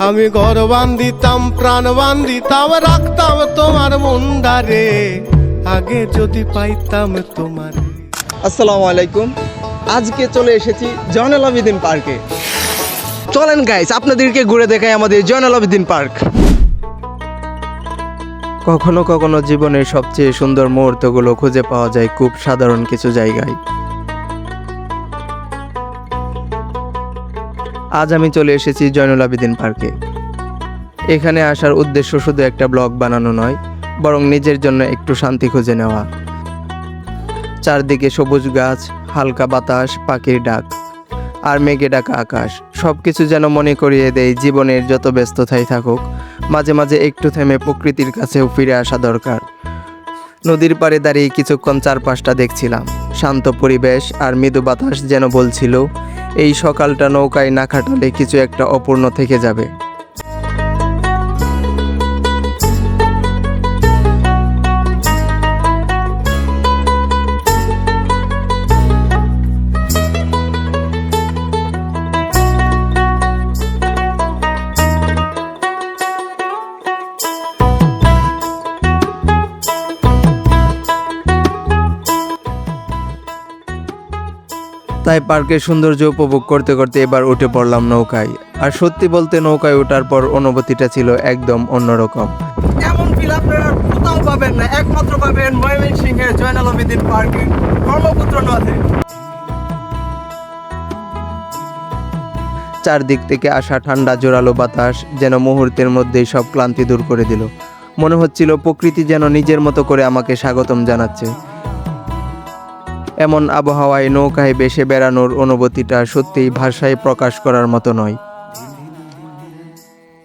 আমি ঘর বান্ধিতাম প্রাণ বান্ধিতাম রাখতাম তোমার মুন্ডারে আগে যদি পাইতাম তোমার। আসসালামু আলাইকুম, আজকে চলে এসেছি জয়নুল আবেদিন পার্কে। চলেন গাইস আপনাদেরকে ঘুরে দেখাই আমাদের জয়নুল আবেদিন পার্ক। কখনো কখনো জীবনের সবচেয়ে সুন্দর মুহূর্তগুলো খুঁজে পাওয়া যায় খুব সাধারণ কিছু জায়গায়। আজ আমি চলে এসেছি জয়নুল আবেদিন পার্কে। এখানে আসার উদ্দেশ্য শুধু একটা ব্লগ বানানো নয়, বরং নিজের জন্য একটু শান্তি খুঁজে নেওয়া। চারদিকে সবুজ গাছ, হালকা বাতাস, পাখির ডাক আর মেঘে ঢাকা আকাশ, সব কিছু যেন মনে করিয়ে দেয় জীবনের যত ব্যস্ততাই থাকুক মাঝে মাঝে একটু থেমে প্রকৃতির কাছেও ফিরে আসা দরকার। নদীর পাড়ে দাঁড়িয়ে কিছুক্ষণ চারপাশটা দেখছিলাম। শান্ত পরিবেশ আর মৃদু বাতাস যেন বলছিল এই সকালটা নৌকায় না কাটালে কিছু একটা অপূর্ণ থেকে যাবে। তাই পার্কের সৌন্দর্য উপভোগ করতে করতে এবার উঠে পড়লাম নৌকায়। আর সত্যি বলতে নৌকায় ওঠার পর অনুভূতিটা ছিল একদম অন্যরকম। এমন ফিল আপনারা কোথাও পাবেন না, একমাত্র পাবেন ময়মনসিংহের জয়নুল আবেদিন পার্কে, ব্রহ্মপুত্র নদে। চারদিক থেকে আসা ঠান্ডা জোরালো বাতাস যেন মুহূর্তের মধ্যেই সব ক্লান্তি দূর করে দিল। মনে হচ্ছিল প্রকৃতি যেন নিজের মতো করে আমাকে স্বাগতম জানাচ্ছে। এমন আবহাওয়ায় নৌকায় ভেসে বেড়ানোর অনুভূতিটা সত্যিই ভাষায় প্রকাশ করার মতো নয়।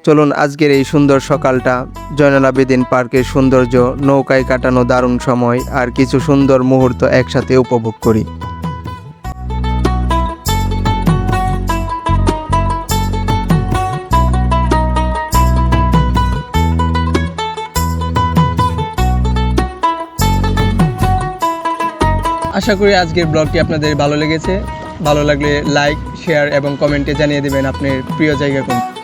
চলুন আজকের এই সুন্দর সকালটা, জয়নুল আবেদিন পার্কের সৌন্দর্য, নৌকায় কাটানো দারুণ সময় আর কিছু সুন্দর মুহূর্ত একসাথে উপভোগ করি। আশা করি আজকের ব্লগটি আপনাদের ভালো লেগেছে। ভালো লাগলে লাইক, শেয়ার এবং কমেন্টে জানিয়ে দেবেন আপনার প্রিয় জায়গা কোনটা।